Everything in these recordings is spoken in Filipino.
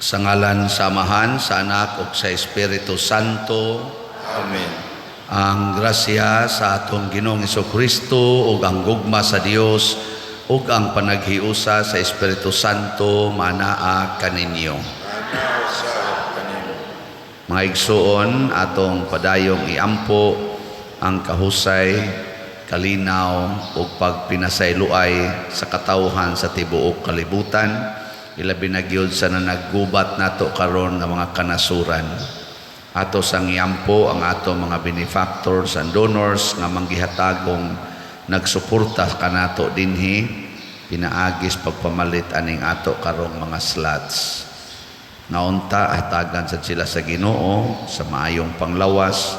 Sa ngalan sa Amahan, sa Anak, ug sa Espiritu Santo. Amen. Ang grasya sa atong Ginoong Jesucristo ug ang gugma sa Dios ug ang panaghiusa sa Espiritu Santo manaa kaninyo. Manaa sa kanimo. Mga igsuon, atong padayong iampo ang kahusay, kalinaw ug pagpinasayloay sa katawhan sa tibuok kalibutan. Ilabi na gyud sa nanaggubat nato karon nga mga kanasuran. Ato sang iampo ang ato mga benefactors and donors nga manggihatagong nagsuporta kanato dinhi, pinaagis pagpamalit aning ato karong mga slots. Naunta hatagan sa sila sa Ginoo sa maayong panglawas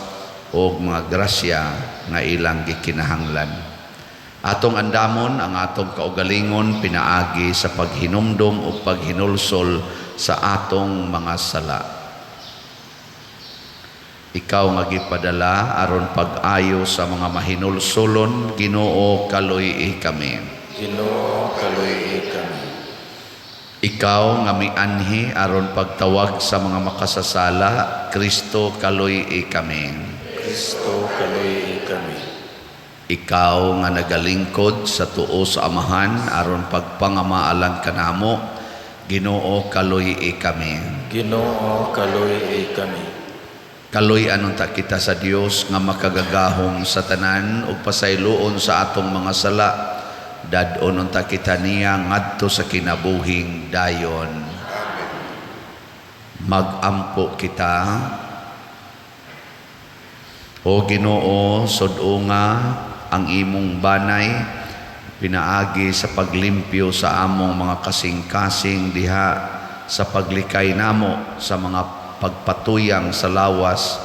o mga grasya nga ilang gikinahanglan. Atong andamon ang atong kaugalingon pinaagi sa paghinumdom o paghinulsol sa atong mga sala. Ikaw nga gipadala aron pag-ayo sa mga mahinulsolon, Ginoo kaluy kami. Ginoo kaluy kami. Ikaw nga mianhi aron pagtawag sa mga makasasala, Kristo kaluy kami. Kristo kaluy kami. Ikaw nga nagalingkod sa tuo sa Amahan aron pagpangamaalan kanamo, Ginoo kaluy kami. Ginoo kaluy kami. Kaluy anon ta kita sa Dios nga makagagahom sa tanan ug pasayloon sa atong mga sala. Dadon unta kita niya ngadto sa kinabuhing dayon. Magampo kita. O Ginoo, sud-o nga ang imong banay pinaagi sa paglimpyo sa among mga kasing-kasing diha sa paglikay namo sa mga pagpatuyang sa lawas.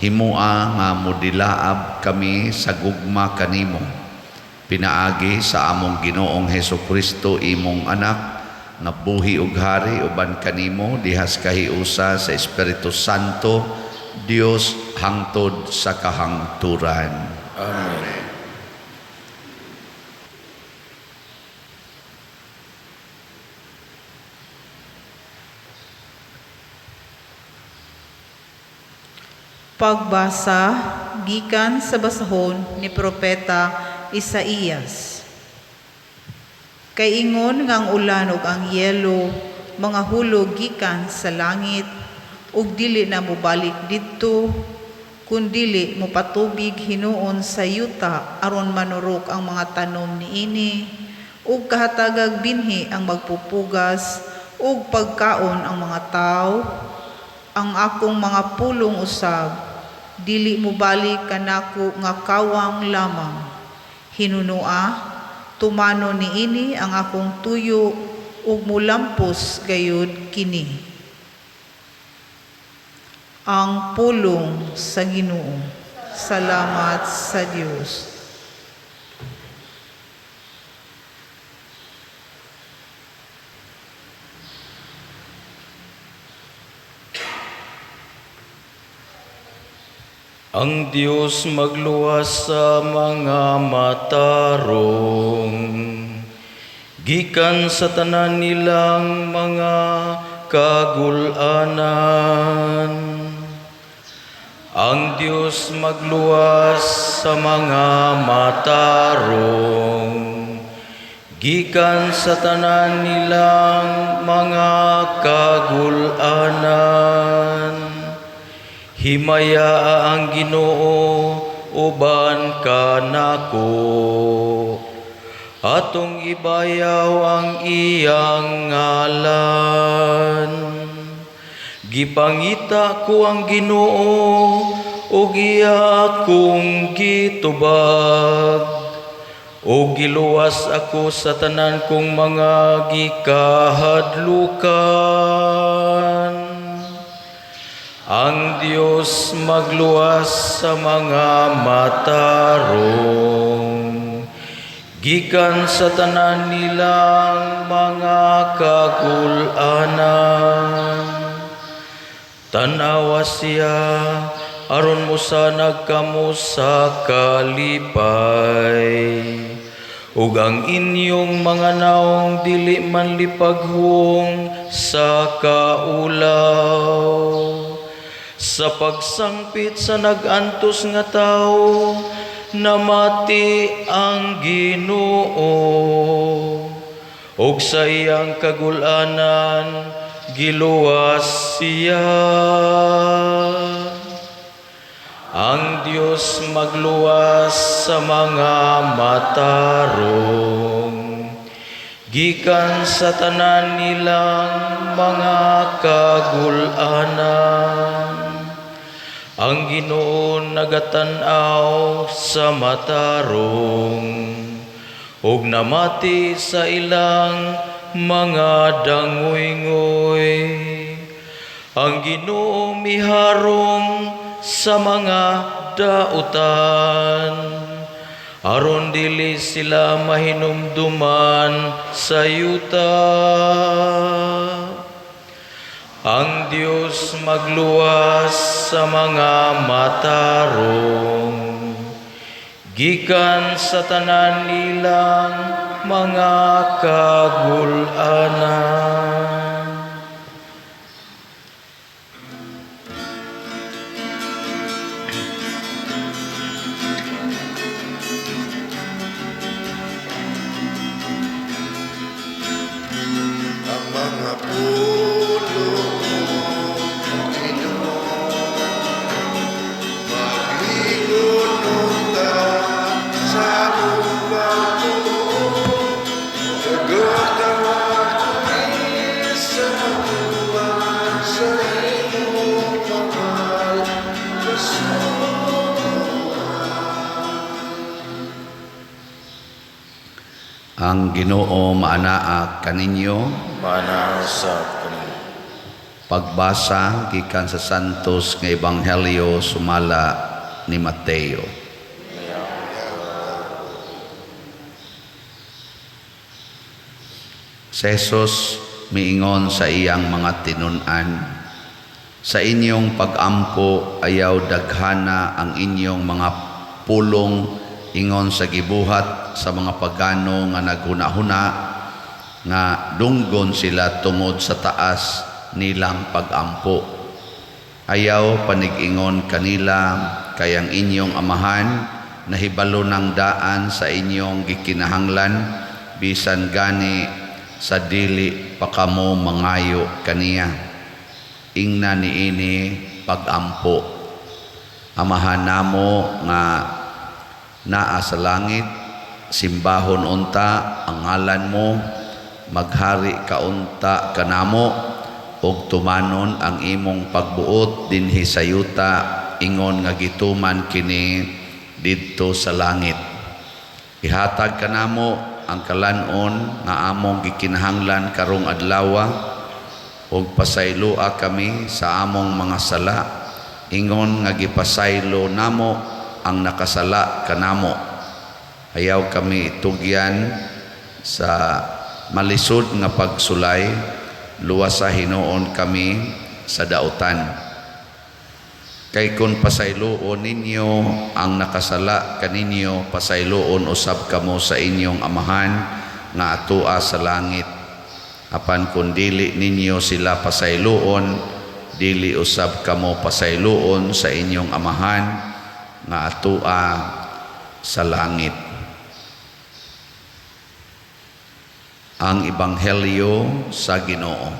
Himua nga modilaab kami sa gugma kanimo. Pinaagi sa among Ginoong Hesukristo imong anak nga buhi ug hari uban kanimo dihas kahiusa sa Espiritu Santo, Dios hangtod sa kahangturan. Amen. Pagbasa gikan sa basahon ni Propeta Isaías. Kay ingon nga ang ulan ug ang yelo mga hulog gikan sa langit ug dili na mobalik didto kun dili mopatubig hinuon sa yuta aron manurok ang mga tanom niini ug kahatagag binhi ang magpupugas ug pagkaon ang mga tawo. Ang akong mga pulong usab dili mobalik kanako nga kawang lamang. Hinunua, tumano niini ang akong tuyo ug mulampos gayud kini. Ang pulong sa Ginoo. Salamat sa Dios. Ang Diyos magluwas sa mga matarong, gikan sa tanan nilang mga kagulanan. Ang Diyos magluwas sa mga matarong, gikan sa tanan nilang mga kagulanan. Himaya ang Ginoo uban kanako, atong ibayaw ang iyang ngalan. Gipangita ko ang Ginoo ug iya akong gitubag, ug giluwas ako sa tanan kong mga gikahadlukan. Ang Diyos magluwas sa mga matarong, gikan sa tanan nilang mga kagulanan. Tanawa siya aron mo sanag kamo sa kalipay, ug ang inyong mga naong dili man lipaghong sa kaulaw. Sa pagsangpit sa nagantos nga tao, namati ang Ginoo. Og sa iyang kagulanan, giluwas siya. Ang Diyos magluwas sa mga matarong, gikan sa tanan nilang mga kagulanan. Ang Ginoo nagatanaw sa matarong, ug namati sa ilang mga dangoy-ngoy. Ang Ginoo miharong sa mga dautan, aron dili sila mahinumduman sa yuta. Ang Diyos magluwas sa mga matarong, gikan sa tanan nilang mga kagulanan. Ang mga pulo magligununta sa lupa mo, nagkakawain sa tuwan sa iyong mahal na Ang Ginoo maanaa kaninyo. Manasap kaninyo. Pagbasa gikan sa Santos nga Ebanghelyo sumala ni Mateo. Si Jesus miingon sa iyang mga tinun-an, sa inyong pag-ampo ayaw daghana ang inyong mga pulong ingon sa gibuhat sa mga pagano nga naghuna-huna nga dunggon sila tungod sa taas nilang pag-ampo. Ayaw panig-ingon kanila kay ang inyong amahan nahibalo ng daan sa inyong gikinahanglan bisan gani sa dili pa kamo mangayo kaniya. Ingna niini pag-ampo. Amahan namo nga naa sa langit, simbahon unta ang ngalan mo, maghari ka unta kanamo, ug tumanon ang imong pagbuot dinhi sa yuta, ingon nga gituman kini didto sa langit. Ihatag kanamo ang kalanon nga among gikinahanglan karong adlaw, ug pasaylua kami sa among mga sala, ingon nga gipasaylo namo ang nakasala kanamo. Ayaw kami itugyan sa malisod nga pagsulay, luwas sa hinoon kami sa dautan. Kay kung pasayloon ninyo ang nakasala kaninyo, pasayloon usab kamo sa inyong amahan nga atua sa langit. Apan kung dili ninyo sila pasayloon, dili usab kamo pasayloon sa inyong amahan nga atua sa langit. Ang Ebanghelyo sa Ginoo.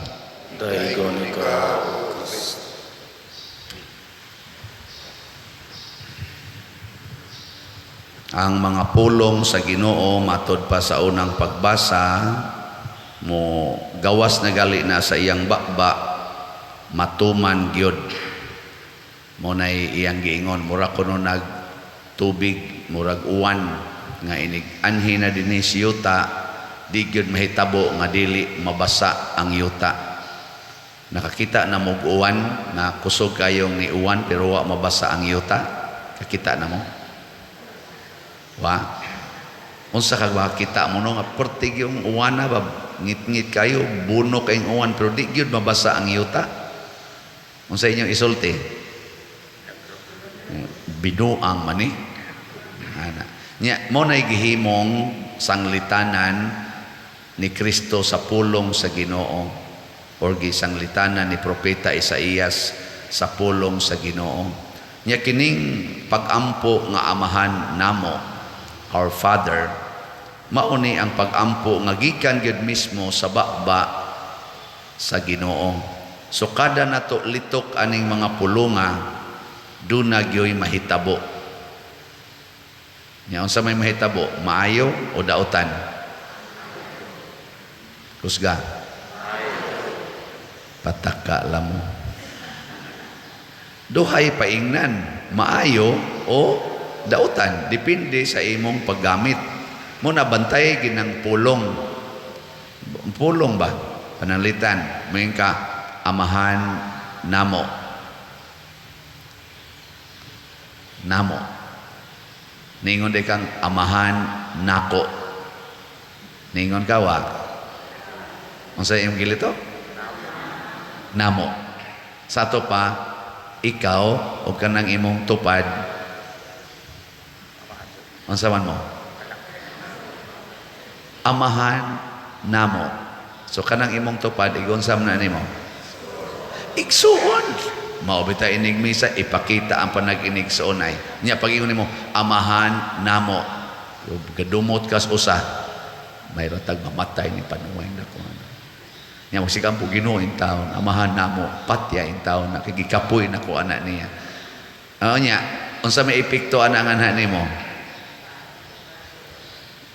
Daigon ikaw. Ang mga pulong sa Ginoo matod pa sa unang pagbasa mo gawas na gali na sa iyang bakba, matuman gyud. Mo nay iyang giingon mura kuno nag tubig murag uwan nga inig anhi na dinhi si yuta, di gyud mahitabo nga dili mabasa ang yuta. Nakakita na mo uwan na kusog kayong ni uwan pero wa mabasa ang yuta. Kakita na mo? Wa? Unsa kag makita mo no nga pertig yung uwan na ba ngit-ngit kayo buno kayong uwan pero di gyud mabasa ang yuta. Unsa inyong isulti? Binuang mani ana nya mo nay gihimong sanglitanan ni Kristo sa pulong sa Ginoo or gisanglitanan ni propeta Isaías sa pulong sa Ginoo. Nya kining pag-ampo nga amahan namo, our Father, mauni ang pag-ampo nga gikan gyud mismo sa bakba sa Ginoo. So kada nato litok aning mga pulonga, duna gyoy mahitabo. Nya unsa may mahitabo? Maayo o daotan? Kusga. Pataka lamo. Duhay paingnan, maayo o daotan, depende sa imong paggamit. Mo nabantay ginang pulong. Pulong ba? Panalitan, mayin ka amahan namo. Namo. Ningon day kang amahan nako. Ningon ka wa. Unsa imong gilito? Namo. Sa to pa, ikaw o kanang imong tupad. Unsa man mo? Amahan namo. So kanang imong tupad igonsam na nimo. Igsuon. Mao bita inig misa ipakita ang panag-inigsuon ay. Nya pag ingon nimo amahan namo. Gadumot kas usa. Mayroon tag mamatay ni panuway na ko. Nya magsikam po Ginoo in taon, amahan namo, patya in taon, nakikikapoy na ko anak niya. Nya, unsa may epekto ana nga anak nimo?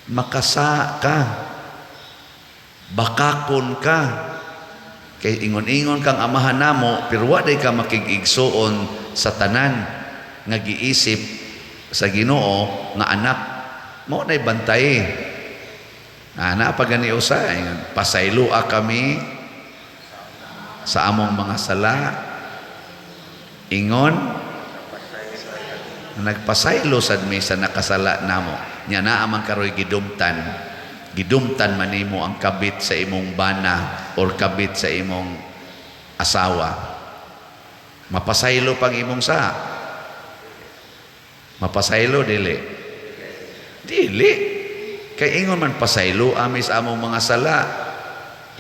Makasa ka. Bakakon ka. Kay ingon-ingon kang amahan namo, pero wa day ka makigigsuon sa tanan nga giisip sa Ginoo nga anak. Mao nay bantay. Napagani usa, pasaylua kami sa among mga sala. Ingon, nagpasaylo sad mi sa nakasala namo. Nya naa man karoy gidumtan. Gidumtan man nimo ang kabit sa imong bana or kabit sa imong asawa. Mapasaylo pang imong sa. Mapasaylo dili. Dili. Kay ingon man pasaylo amis among mga sala.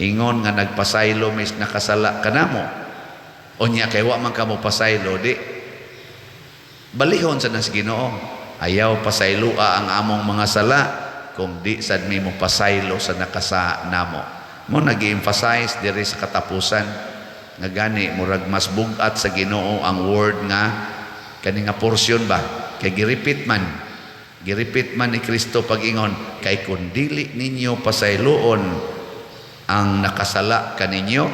Ingon nga nagpasaylo mis nakasala kanamo. Unya kay wa man kamo pasaylo di. Balihon sa nas Ginoo. Ayaw pasayloa ang among mga sala kung di sad mi mo pasaylo sa nakasa namo. Mo nag-emphasize diri sa katapusan nga gani murag mas bugat sa Ginoo ang word nga kani nga porsyon ba kay giripit man. Giripit man ni Kristo pag-ingon, kay kung dili ninyo pasayloon ang nakasala kaninyo,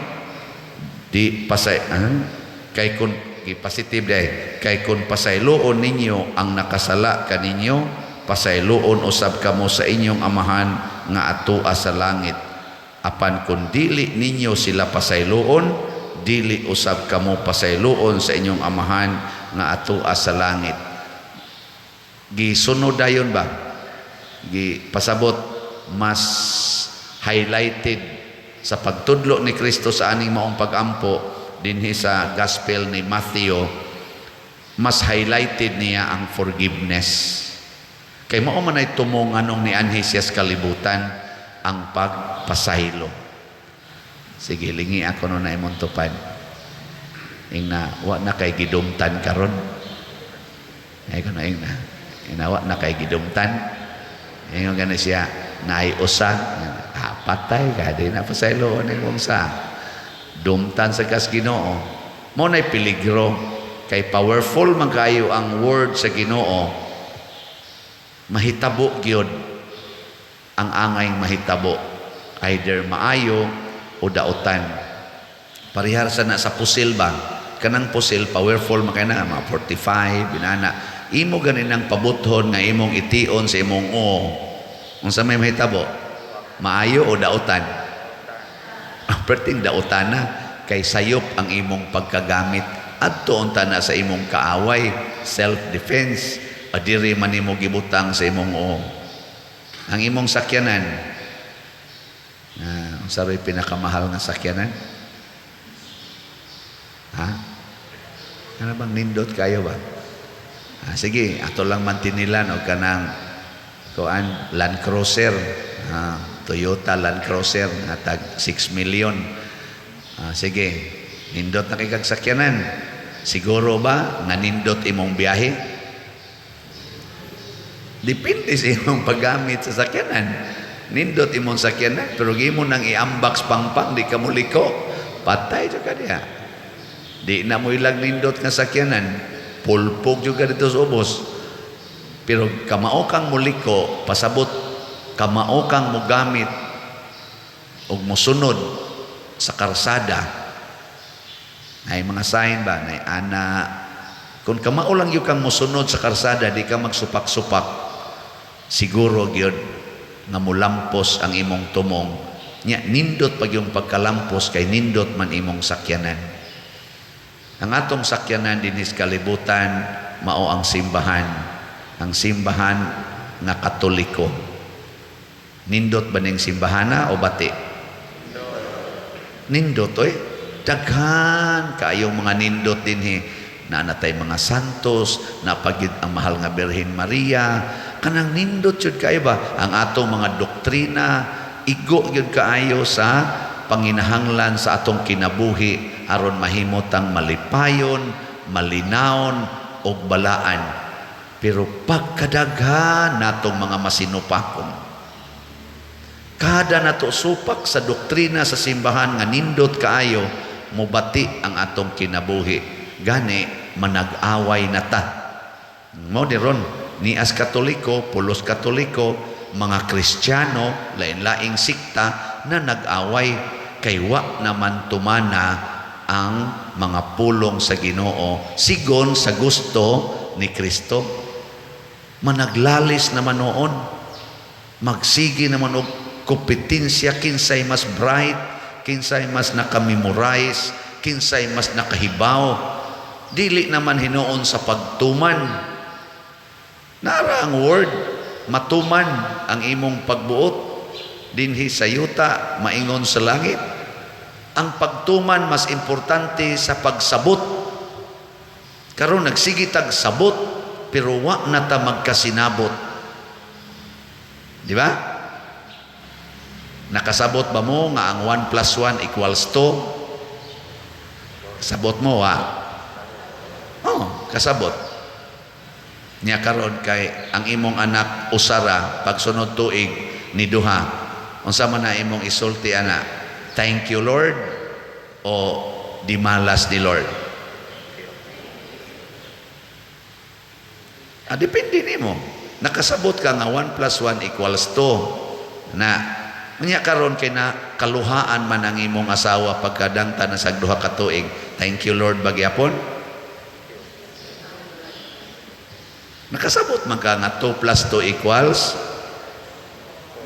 di pasay, kay kung, positive day, kay kung pasayloon ninyo ang nakasala kaninyo, pasayloon usab kamo sa inyong amahan nga atua sa langit. Apan kung dili ninyo sila pasayloon, dili usab kamo pasayloon sa inyong amahan nga atua sa langit. Gisunod dayon ba? Pasabot mas highlighted sa pagtudlo ni Kristo sa aning maong pag-ampo dinhi sa Gospel ni Matthew, mas highlighted niya ang forgiveness. Kay mao man ay tumonganong ni anhi siya sa kalibutan ang pagpasaylo. Sige, lingi ako no na imong tupad. Ingna wa na kay gidumtan karon. Ay kono ingna. Inawa na kay gidumtan. Ingon gani siya naay usa. Patay ka di na pasaylo ni mong sa dumtan sa kas Ginoo. Mo nay peligro kay powerful man kayo ang word sa Ginoo. Mahitabo gyud ang angay mahitabo, either maayo o daotan. Parihar sa na sa pusil ba? Kanang pusil powerful man kay na mga 45 binana. Imo ganin ang pabuthon nga imong tion sa imong o. Unsa may mahitabo? Maayo o daotan? Perting daotan na kay sayop ang imong pagkagamit adto unta na sa imong kaaway, self-defense. Adiri man nimo gibutang sa imong o. Ang imong sakyanan. Unsa ray pinakamahal nga sakyanan? Ha? Ano bang nindot kayo ba? Sige, ato lang mantinilan o kanang kuan Land Cruiser, Toyota Land Cruiser na tag 6 million. Sige, nindot na kay kag sakyanan. Siguro ba nga nindot imong biyahe? Depende sa imong paggamit sa sakyanan. Nindot imong sakyanan, pero gimo nang i-unbox pangpang, di ka muliko. Patay juga diha. Di na mo ilag nindot nga sakyanan. Pulpog juga dito sa ubos. Pero kamao kang muliko, pasabot, kamao kang mogamit o musunod sa karsada. Ay mga sign ba? Ay ana. Kung kamao lang yung kang musunod sa karsada, di ka magsupak-supak, siguro gyud nga mulampos ang imong tumong. Nya, nindot pag yung pagkalampos kay nindot man imong sakyanan. Ang atong sakyanan dinis kalibutan, mao ang simbahan. Ang simbahan nga Katoliko. Nindot ba ning simbahana o bati? Nindot, oy. Daghan kayong mga nindot dinhi. Na natay mga santos, napagid ang mahal nga Birhen Maria. Kanang nindot yun kayo ba? Ang atong mga doktrina, igo yun kaayo sa panginahanglan sa atong kinabuhi aron mahimotang malipayon, malinaon, o balaan. Pero pagkadaghan natong mga masinupakon, kada nato supak sa doktrina sa simbahan nga nindot kaayo, mubati ang atong kinabuhi. Gani, manag-away na ta. Mo diron, ni as Katoliko, pulos Katoliko, mga Kristiyano, lain-laing sikta na nag-away kay wa naman tumana ang mga pulong sa Ginoo sigon sa gusto ni Kristo. Managlalis naman noon, magsigi naman og kompetensya, kinsay mas bright, kinsay mas nakamemorize, kinsay mas nakahibaw. Dili naman hinuon sa pagtuman. Nara ang word, matuman ang imong pagbuot. Dinhi sa yuta, maingon sa langit. Ang pagtuman mas importante sa pagsabot. Karon nagsigi tag sabot, pero wa na ta magkasinabot. Di ba? Nakasabot ba mo nga ang 1 plus 1 equals 2? Sabot mo, ha? Oh, kasabot. Niya karon kay ang imong anak usara pagsunod tuig ni duha. Unsa man na imong isulti ana? Thank you Lord o di malas ni Lord? Depende nimo. Nakasabot ka nga 1 plus 1 equals 2. Na niya karon kay na kaluhaan man ang imong asawa pagkadangta na sa duha ka tuig. Thank you Lord bagyapon. Nakasabot man ka nga 2 plus 2 equals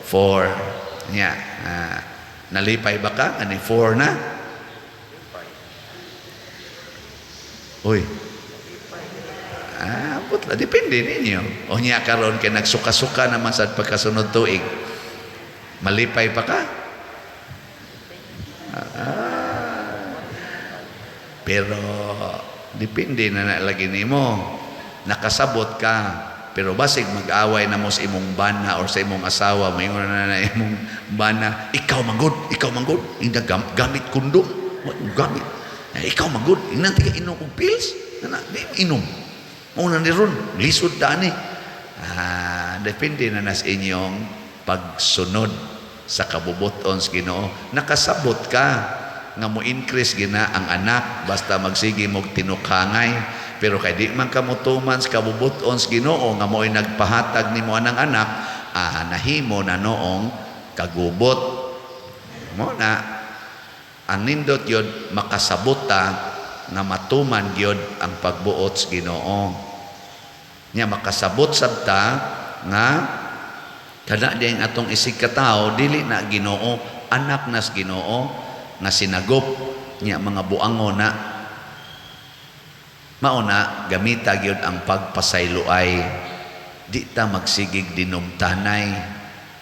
4. Nya, nalipay ba ka? Ani 4 na? Uy. Putla, depende ninyo. O nya karon kay nagsuka-suka naman sa pagkasunod tuig. Malipay pa ka? Pero depende na lagi nimo. Nakasabot ka, pero basig mag-away na mo sa imong bana or sa imong asawa, mayon na imong bana, ikaw manggod, hindi gamit kondom, gamit. Ikaw manggod, nanti ka inom og pills, inom. Una ni ron, lisod dani. Depende na nas inyong pagsunod sa kabubuton sa Ginoo. Nakasabot ka, nga mo increase gina ang anak, basta magsige mog tinukhangay. Pero kay di man ka mutuman sa kabubuton sa Ginoo nga mo'y nagpahatag nimo anang anak, nahimo na noong kagubot. Mo na ang nindot yun makasabot ta nga matuman yun ang pagbuot sa Ginoo. Nya makasabot sabta nga kada diyang atong isig katao dili na Ginoo, anak nas Ginoo nga sinagop nya mga buangon na mauna gamita gyud ang pagpasayloay. Di ta magsigig dinumtanay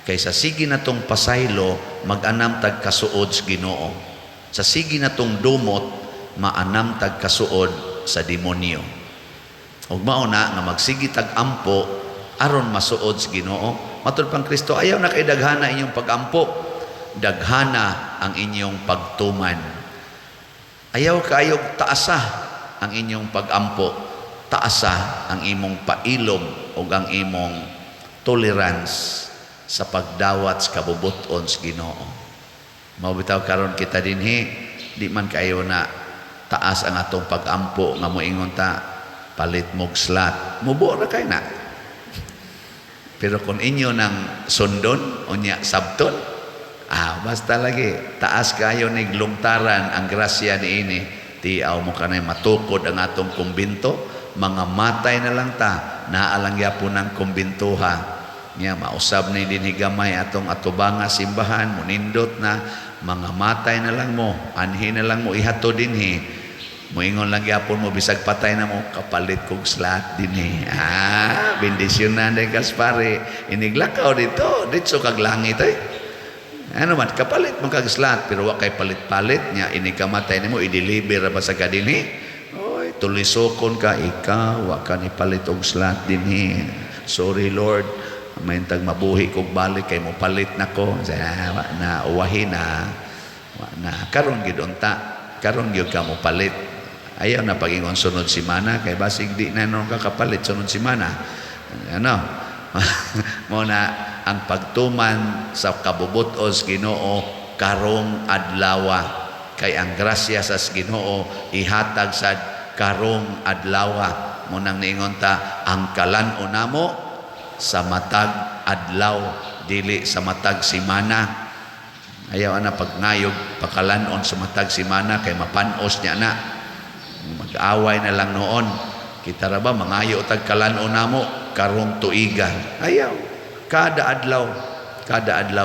kaysa sige natong pasaylo mag-anam tag kasuod sa Ginoo. Sa sige natong dumot maanam tag kasuod sa demonyo. Ug mauna nga magsigi tag ampo aron masuod sa Ginoo. Matud pang Kristo, ayaw na kay daghana inyong pagampo, daghana ang inyong pagtuman. Ayaw kayog taasa ang inyong pagampo, taasa ang imong pailom o ang imong tolerance sa pagdawat sa kabubuton sa Ginoo. Mabitaw karon kita dinhi, di man kayo na taas ang atong pagampo nga moingon ta palit mog slat. Mubo ra kay na. Pero kung inyo nang sundon unya sabton, basta lagi taas kayo ni glungtaran ang grasya niini, tiaw mo kanay matukod ang atong kumbinto, mga matay na lang ta, naalang yapon ang kumbintuha. Nya mausab ni dinhi gamay atong atubanga simbahan, munindot na mga matay na lang mo, anhi na lang mo ihato dinhi. Moingon lang yapon mo bisag patay na mo kapalit kog slat dinhi. Bendisyon na ni Gaspare. Iniglakaw dito kag langit ay. Ano man kapalit mo kag slat pero wa kay palit-palit nya ini kamatay nimo i-deliver ba sa kadinhi. Oy, tulisokon ka ikaw wa ka ni palit og slat dinhi. Sorry Lord, may tag mabuhi kog balik kay mo palit nako. Wa na uwahin na. Wa na karon gid unta. Karon gyud ka mo palit. Ayaw na pagingon sunod simana kay basig di na nung kakapalit sunod simana. Ano? Mo na ang pagtuman sa kabubutos Ginoo karong adlawa kay ang grasya sa Ginoo ihatag sa karong adlawa. Mo nang niingon ta ang kalan-on namo sa matag adlaw dili sa matag simana. Ayaw na pagngayog pakalan-on sa matag simana kay mapanos niya na. Mag-away na lang noon. Kita ra ba mangayo tag kalan-on namo karong tuigan. Ayaw. Kada adlaw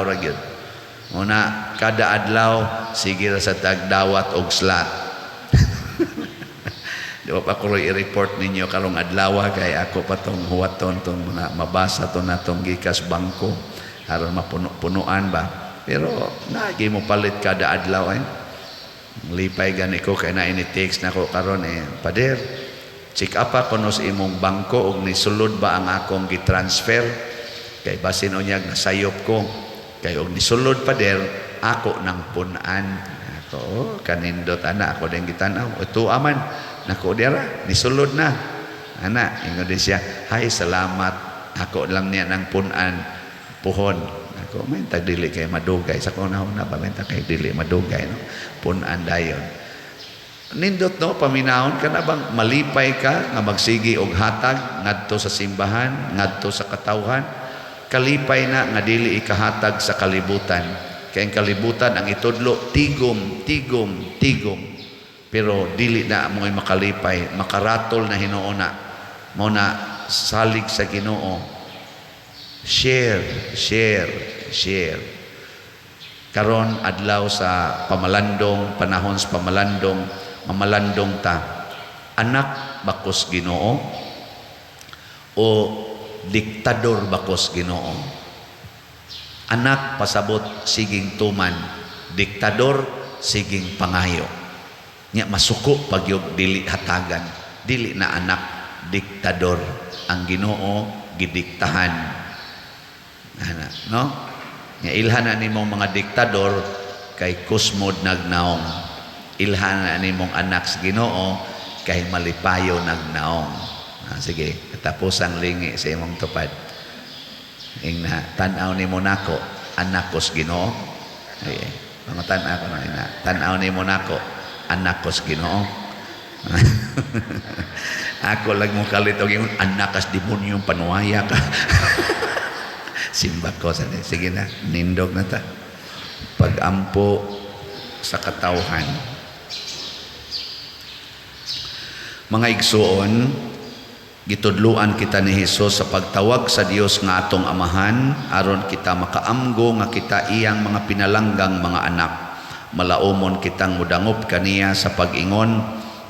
ra gyud. Una kada adlaw sige ra sa tagdawat og slat. Di ba pa ko i-report ninyo karong adlaw kay ako pa tong huwaton tong mga mabasa to natong gikas bangko aron mapuno-punuan ba. Pero nagi mo palit kada adlaw eh. Lipay gani ko kay na ini-text na ko karon Pader, check up ako no sa imong bangko og nisulod ba ang akong gi-transfer kay basin unyag nasayop ko kay og nisulod Pader ako nang punan ako kanindot ana ako din gitan-aw ito aman nako dira nisulod na ana ingon din siya hay salamat ako lang niya nang punan puhon ako may tag dili kay madugay sa kunahon na pamenta kay dili madugay no punan dayon nindot no paminahon ka na bang malipay ka nga magsigi og hatag ngadto sa simbahan ngadto sa katawhan kalipay na nga dili ikahatag sa kalibutan kay ang kalibutan ang itudlo tigom pero dili na mo makalipay makaratol na hinuona mo na salig sa Ginoo share karon adlaw sa pamalandong panahon sa pamalandong mamalandong ta anak bakos Ginoo o diktador bakos Ginoo. Anak pasabot siging tuman, diktador siging pangayo. Nya masuko pagyog dili hatagan, dili na anak diktador ang Ginoo gidiktahan. Ana, no? Nya ilhan nimong mga diktador kay kusmod nagnaong. Ilhan nimong anak sa Ginoo kay malipayo nagnaong. Sige, tapos ang lingi sa imong tupad. Ingna tan-aw nimo nako anak ko sa Ginoo. Ay, mga tan-aw ko na ina. Tan-aw nimo nako anak ko sa Ginoo. Ako lang mo kalito yung anak kas demonyong panuaya ka. Simba ko sa sige na nindog na ta. Pag-ampo sa katawhan. Mga igsuon, gitudluan kita ni Hesus sa pagtawag sa Dios nga atong amahan aron kita makaamgo nga kita iyang mga pinalanggang mga anak. Malaumon kitang mudangop kaniya sa pag-ingon,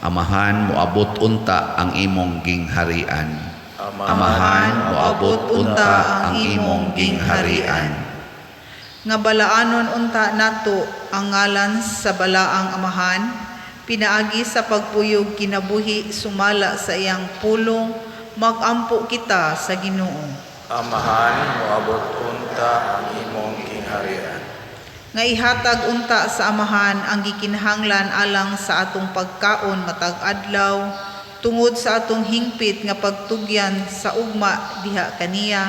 amahan moabot unta ang imong gingharian. Amahan moabot unta ang imong gingharian. Nga balaanon unta nato ang ngalan sa balaang amahan, pinaagi sa pagpuyog kinabuhi sumala sa iyang pulong, magampo kita sa Ginoo. Amahan moabot unta ang imong gingharian. nga ihatag unta sa amahan ang gikinahanglan alang sa atong pagkaon matag adlaw tungod sa atong hingpit nga pagtugyan sa ugma diha kaniya,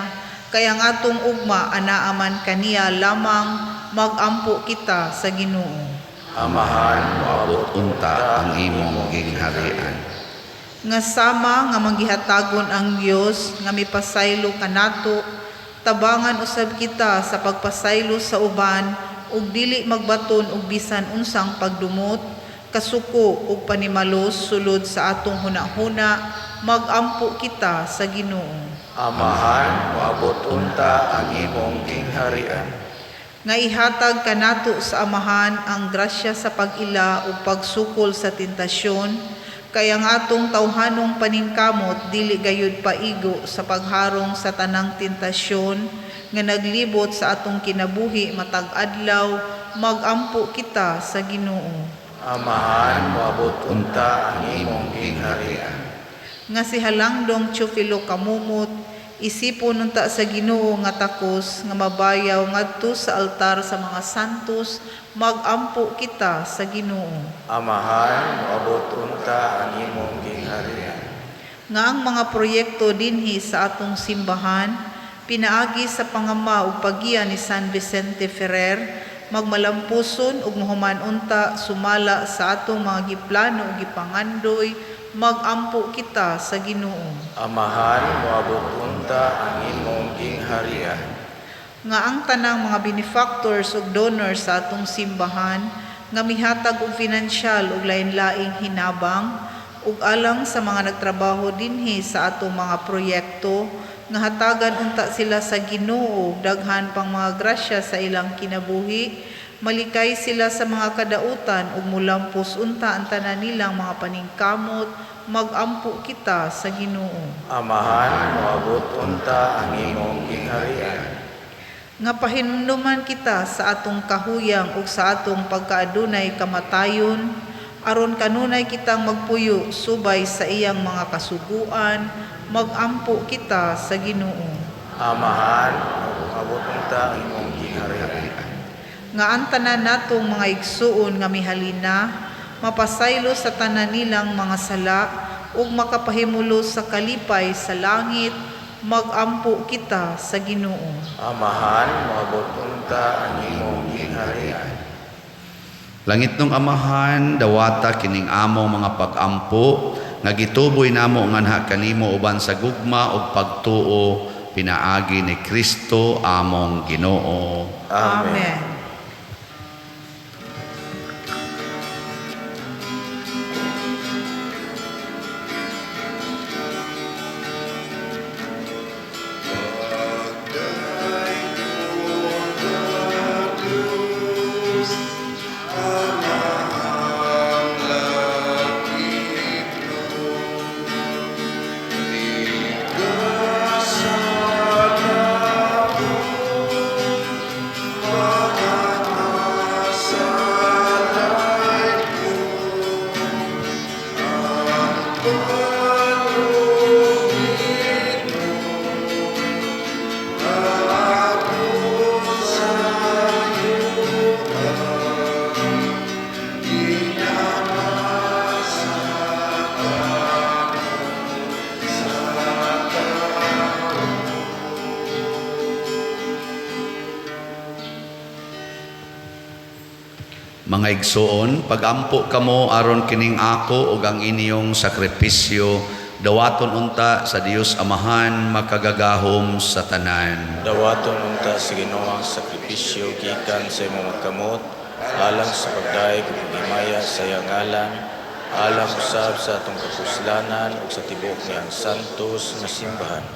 kay ang atong ugma anaaman kaniya lamang magampo kita sa Ginoo. Amahan, Moabot unta ang imong gingharian. Nga sama nga manggihatagon ang Dios nga mipasaylo kanato, tabangan usab kita sa pagpasaylo sa uban ug dili magbaton og bisan unsang pagdumot, kasuko ug panimalos sulod sa atong hunahuna, magampo kita sa Ginoo. Amahan, moabot unta ang imong gingharian. Nga ihatag kanato sa amahan ang grasya sa pag-ila ug pagsukol sa tentasyon, kay ang atong tawhanong paningkamot dili gayud paigo sa pagharong sa tanang tentasyon nga naglibot sa atong kinabuhi matag adlaw, magampo kita sa Ginoo. Amahan, moabot unta ang imong gingharian. Nga si Halangdong Teofilo Kamumot, isipon unta sa Ginoo nga takos nga mabayaw ngadto sa altar sa mga santos, magampo kita sa Ginoo. Amahan, moabot unta ang imong gingharian. Nga ang mga proyekto dinhi sa atong simbahan pinaagi sa pangama ug paggiya ni San Vicente Ferrer, magmalampuson ug mahuman unta sumala sa atong mga giplano ug gipangandoy, magampo kita sa Ginoo. Amahan, moabot unta ang imong gingharian. Nga ang tanang mga benefactors ug donors sa atong simbahan nga mihatag og pinansyal ug lain-laing hinabang ug alang sa mga nagtrabaho dinhi sa atong mga proyekto, nga hatagan unta sila sa Ginoo daghan pang mga grasya sa ilang kinabuhi, malikay sila sa mga kadautan ug mulampos unta ang tanan nilang mga paningkamot, magampo kita sa Ginoo. Amahan, moabot unta ang imong gingharian. Nga pahinumduman kita sa atong kahuyang ug sa atong pagkaadunay kamatayon, aron kanunay kitang magpuyo subay sa iyang mga kasuguan, magampo kita sa Ginoo. Amahan, moabot unta ang imong gingharian. Nga ang tanan natong mga igsuon nga mihalina, mapasaylo sa tanan nilang mga sala, ug makapahimulo sa kalipay sa langit, magampo kita sa Ginoo. Amahan, moabot unta ang imong gingharian. Langit nung amahan, dawata kining among mga pag-ampo, nga gituboy namo nganha kanimo uban sa gugma ug pagtuo pinaagi ni Kristo among Ginoo. Amen. Mga igsoon, pagampo kamo aron kining ako ug ang inyong sakripisyo, dawaton unta sa Dios Amahan makagagahom sa tanan. Dawaton unta sa Ginoo ang sakripisyo gikan sa imong kamot, alang sa pagdaig ug paghimaya sa iyang ngalan, alang usab sa atong kapuslanan ug sa tibok niyang santos nga simbahan.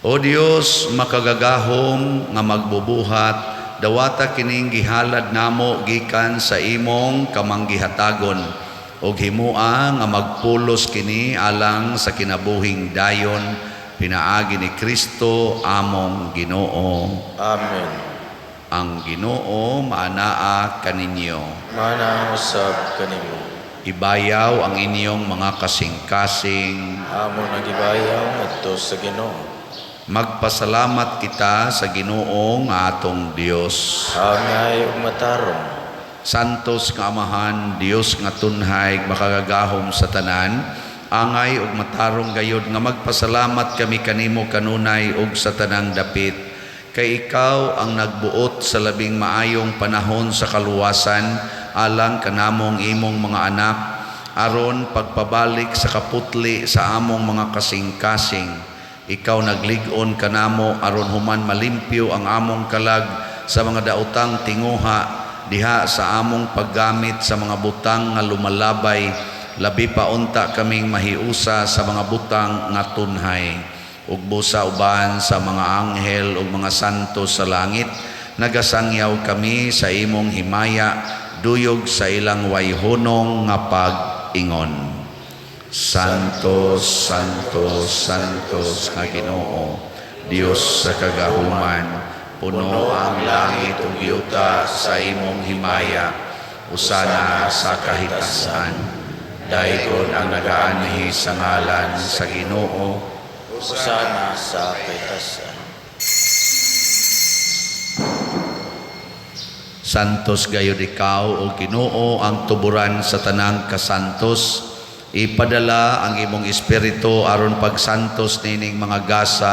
O Dios, makagagahom nga magbubuhat, dawata kining gihalad namo gikan sa imong kamanggihatagon ug himua nga magpulos kini alang sa kinabuhing dayon pinaagi ni Kristo among Ginoo. Amen. Ang Ginoo maanaa kaninyo. Manang usab kanimo. Ibayaw ang inyong mga kasing-kasing. Amo nagibayaw ngadto sa Ginoo. Magpasalamat kita sa Ginoo nga atong Dios. Angay ug matarong. Santos nga Amahan, Dios nga tunhay, makagagahom sa tanan, angay ug matarong gayud nga magpasalamat kami kanimo kanunay ug sa tanang dapit. Kay ikaw ang nagbuot sa labing maayong panahon sa kaluwasan, alang kanamong imong mga anak, aron pagpabalik sa kaputli sa among mga kasing-kasing. Ikaw naglig-on kanamo aron human malimpyo ang among kalag sa mga daotang tinguha diha sa among paggamit sa mga butang nga lumalabay, labi pa unta kaming mahiusa sa mga butang nga tunhay. Ug busa uban sa mga anghel ug mga santos sa langit, nagasangyaw kami sa imong himaya, duyog sa ilang wayhonong nga pag-ingon. Santos, Santos, Santos nga Ginoo, Dios sa kagahuman, puno ang langit ug yuta sa imong himaya, usana sa kahitasan. Daygon ang nagaanhi sa ngalan sa Ginoo, Usana sa kahitasan. Santos gayud ikaw o Ginoo ang tuburan sa tanang kasantos. Ipadala ang imong espiritu aron pagsantos nining mga gasa,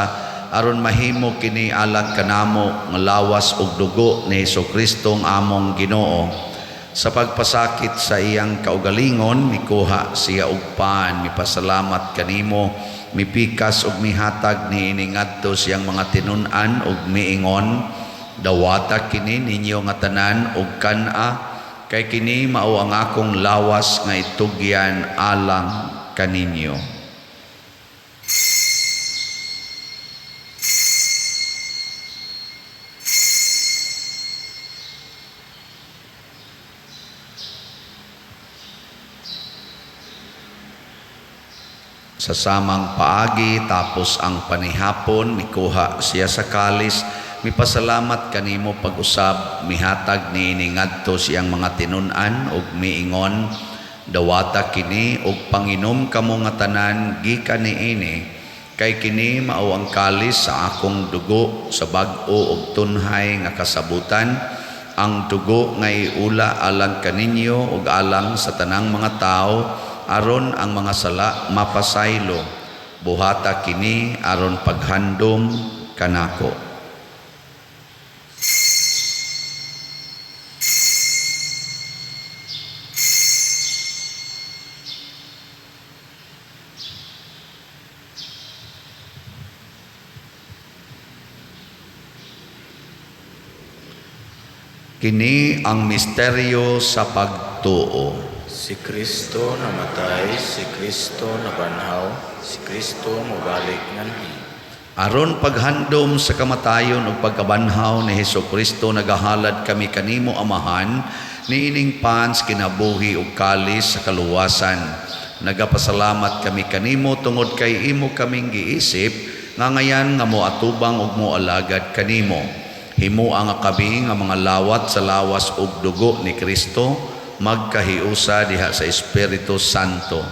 aron mahimo kini alang kanamo nga lawas ug dugo ni Hesukristo ang among Ginoo. Sa pagpasakit sa iyang kaugalingon, mikuha siya og pan, mipasalamat kanimo, mipikas ug mihatag niini ngadto siyang mga tinun-an ug miingon, dawata kini ninyo nga tanan ug kan-a, kay kini mao ang akong lawas nga itugyan alang kaninyo. Sa samang paagi tapos ang panihapon, mikuha siya sa kalis, mipasalamat kanimo pag-usab, mihatag niini ngadto siyang mga tinun-an ug miingon, dawata kini ug panginom kamo nga tanan gikan niini, kay kini mao ang kalis sa akong dugo sa bag-o ug tunhay nga kasabutan, ang dugo nga iula alang kaninyo ug alang sa tanang mga tao, aron ang mga sala mapasaylo. Buhata kini aron paghandom kanako. Kini ang misteryo sa pagtuo. Si Kristo namatay, si Kristo nabanhaw, si Kristo mobalik nganhi. Aron paghandom sa kamatayon ug pagkabanhaw ni Hesukristo, nagahalad kami kanimo Amahan, niining pans kinabuhi ug kalis sa kaluwasan. Nagapasalamat kami kanimo tungod kay imo kaming giisip, nga ngayan nga moatubang ug moalagad kanimo. Himo ang kami nga mga lawat sa lawas ug dugo ni Kristo, magkahiusa diha sa Espiritu Santo.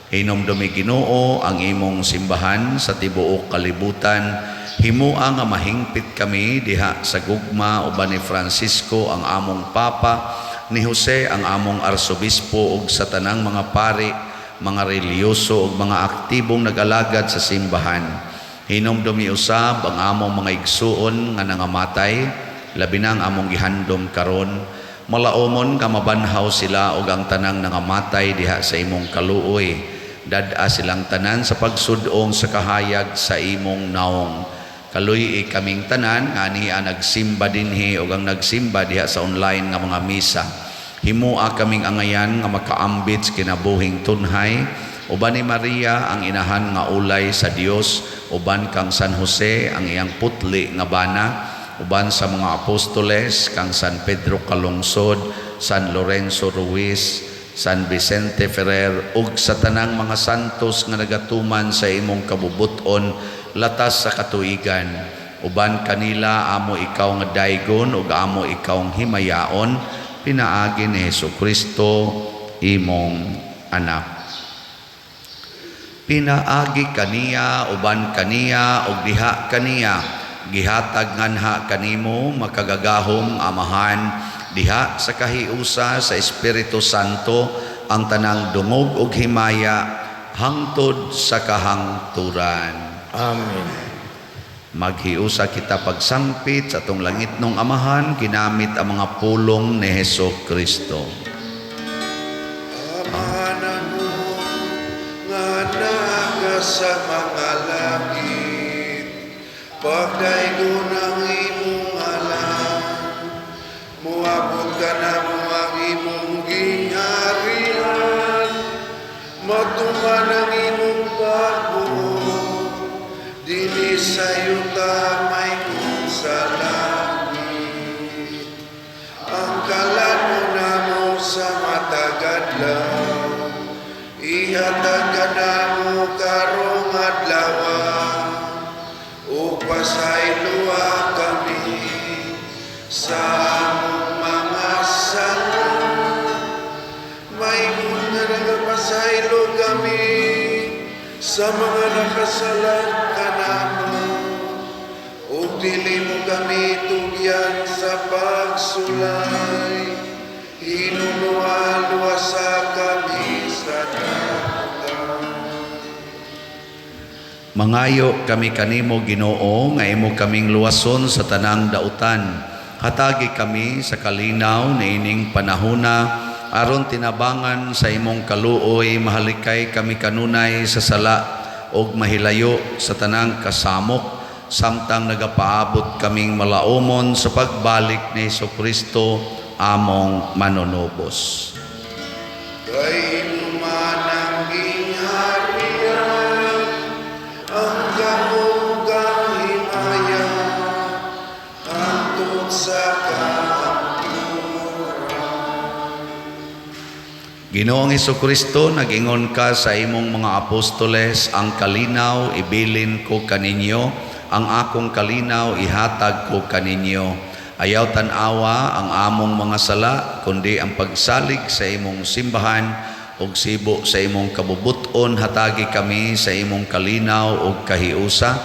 Hinomdumi Ginoo ang imong simbahan sa tibuok kalibutan. Himuang nga mahingpit kami diha sa gugma uban ni Francisco ang among Papa, ni Jose ang among Arsobispo ug sa tanang mga pari, mga reliyoso ug mga aktibong nag-alagad sa simbahan. Hinomdumi usab ang among mga igsuon nga nangamatay, labi na ang among gihandom karon. Malaumon nga mabanhaw sila ug ang tanang nangamatay diha sa imong kaluoy. Dad-a silang tanan sa pagsudong sa kahayag sa imong naong. Kaluy kaming tanan nga niya nagsimba dinhi ug ang nagsimba diha sa online nga mga misa. Himua kaming angayan nga makaambit kinabuhing tunhay. Uban ni Maria ang inahan nga ulay sa Dios, uban kang San Jose ang iyang putli nga bana, uban sa mga apostoles kang San Pedro Calungsod, San Lorenzo Ruiz, San Vicente Ferrer ug sa tanang mga santos nga nagatuman sa imong kabubuton latas sa katuigan. Uban kanila amo ikaw nga daygon ug amo ikaw ang himayaon, pinaagi ni Hesukristo imong anak. Pinaagi kaniya uban kaniya ug diha kaniya gihatag nganha kanimo makagagahom amahan diha sa kahiusa sa Espiritu Santo ang tanang dungog ug himaya hangtod sa kahangturan. Amen. Maghiusa kita pagsangpit sa atong langitnong amahan ginamit ang mga pulong ni Hesukristo. Amahan mo nga naga sa mga langit, pagdaygon ang imong alam, muabot ka na mo ang imong gingharian, matuman ang imong pagbuo, dili sa yuta may kung sa langit. Ang kalan mo na mo sa matagadlaw, ihatag ka na mo karong adlaw, upasayloa kami sa among mga sala. May nga nagapasaylo kami sa mga nakasalat ka namo, ug dili mo kami tugyan sa pagsulay, hinunuan-luwasa kami sa dagat. Mangayo kami kanimo Ginoo nga imo kaming luwason sa tanang dautan. Hatagi kami sa kalinaw niining panahona aron tinabangan sa imong kaluoy mahalikay kami kanunay sa sala ug mahilayo sa tanang kasamok samtang nagapaabot kaming malaumon sa pagbalik ni Hesukristo among manunubos. Kay inuman ang gingharian, ang kamugang himaya, hangtod sa Ginoong Hesukristo, nag-ingon ka sa imong mga apostoles, ang kalinaw ibilin ko kaninyo, ang akong kalinaw ihatag ko kaninyo. Ayaw tanawa ang among mga sala, kundi ang pagsalig sa imong simbahan ug sibo sa imong kabubuton hatagi kami sa imong kalinaw ug kahiusa.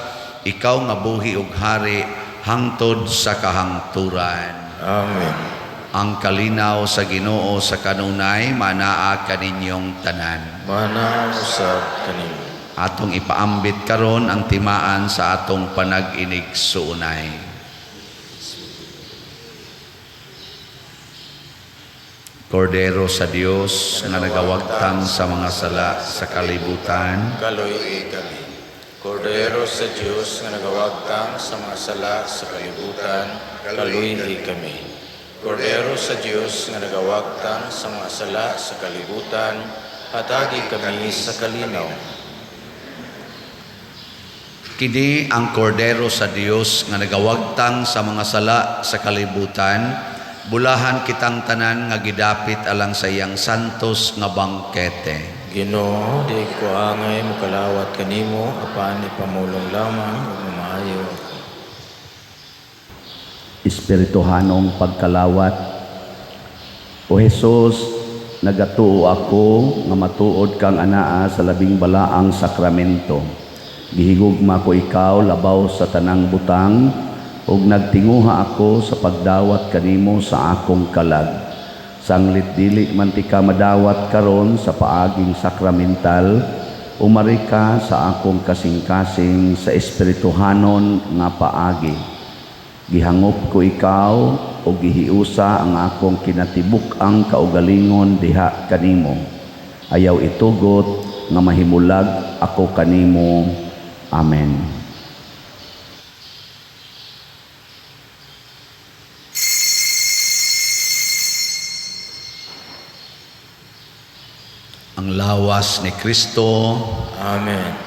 Ikaw nga buhi ug hari hangtod sa kahangturan. Amen. Ang kalinaw sa Ginoo sa kanunay manaa kaninyong tanan. Mana usab kanimo. Atong ipaambit karon ang timaan sa atong panag-inig suunay. Kordero sa Dios nga nagawagtang sa mga sala sa kalibutan, Kaluy kami. Kordero sa Diyos nga nagawagtang sa mga sala sa kalibutan, kaluy kami. Kordero sa Diyos nga nagawagtang sa mga sala sa kalibutan, hatagi kami sa kalinaw. kini ang kordero sa Dios nga nagawagtang sa mga sala sa kalibutan, bulahan kitang tanan nga gidapit alang sa iyang santos nga bangkete. Ginoo, di ko angay mukalawat kanimo, apan ipamulong lamang ug maayo ako. Espirituhanong pagkalawat. O Jesus, nagatuo ako nga matuod kang anaa sa labing balaang sakramento. Gihigugma ko ikaw labaw sa tanang butang ug nagtinguha ako sa pagdawat kanimo sa akong kalag. Sanglit dili man ti ka madawat karon sa paaging sakramental, umari ka sa akong kasing-kasing sa espirituhanon nga paagi. Gihangop ko ikaw o gihiusa ang akong kinatibuk ang kaugalingon diha kanimo. Ayaw itugot nga mahimulag ako kanimo. Amen. Ang lawas ni Kristo. Amen.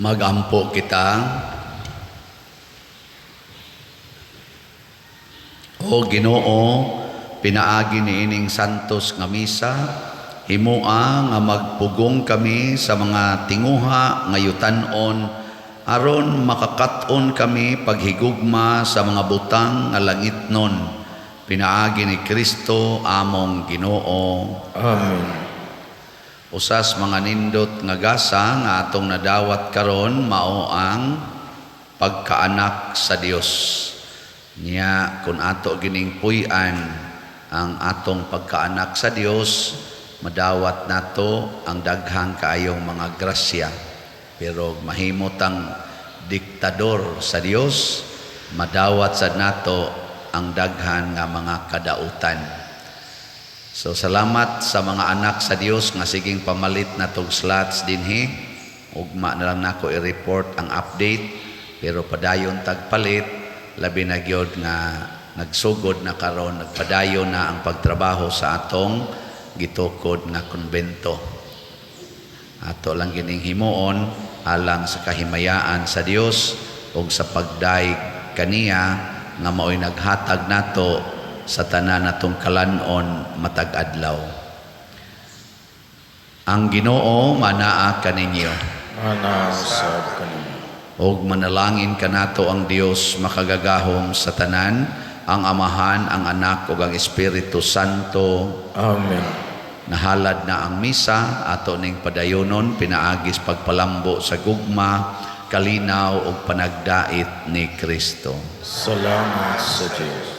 Magampo kita. O Ginoo, pinaagi niining santos nga misa, himua nga magpugong kami sa mga tinguha nga yutan-on aron makakaton kami paghigugma sa mga butang nga langitnon. Pinaagi ni Kristo among Ginoo. Amen. Usas mga nindot nga gasa nga atong nadawat karon mao ang pagkaanak sa Dios. Niya kung ato gining puy-an ang atong pagkaanak sa Dios, madawat nato ang daghang kaayong mga grasya. Pero mahimot ang diktador sa Dios, madawat sad nato ang daghan nga mga kadautan. So salamat sa mga anak sa Dios nga siging pamalit na tog slots dinhi. Ugma na lang nako i-report ang update, pero padayon tagpalit labi na gyud nga nagsugod na karon, nagpadayon na ang pagtrabaho sa atong gitukod nga konbento. Ato lang gining himuon alang sa kahimayaan sa Dios ug sa pagdaig kaniya nga mao'y naghatag nato sa tanan natong kalanon matag adlaw. Ang Ginoo manaa kaninyo. Manasab kanimo. Og manalangin kanato ang Dios makagagahom sa tanan, ang Amahan, ang Anak ug ang Espiritu Santo. Amen. Nahalad na ang misa, ato ning padayonon pinaagis pagpalambo sa gugma, kalinaw ug panagdait ni Kristo. Salamat sa Diyos.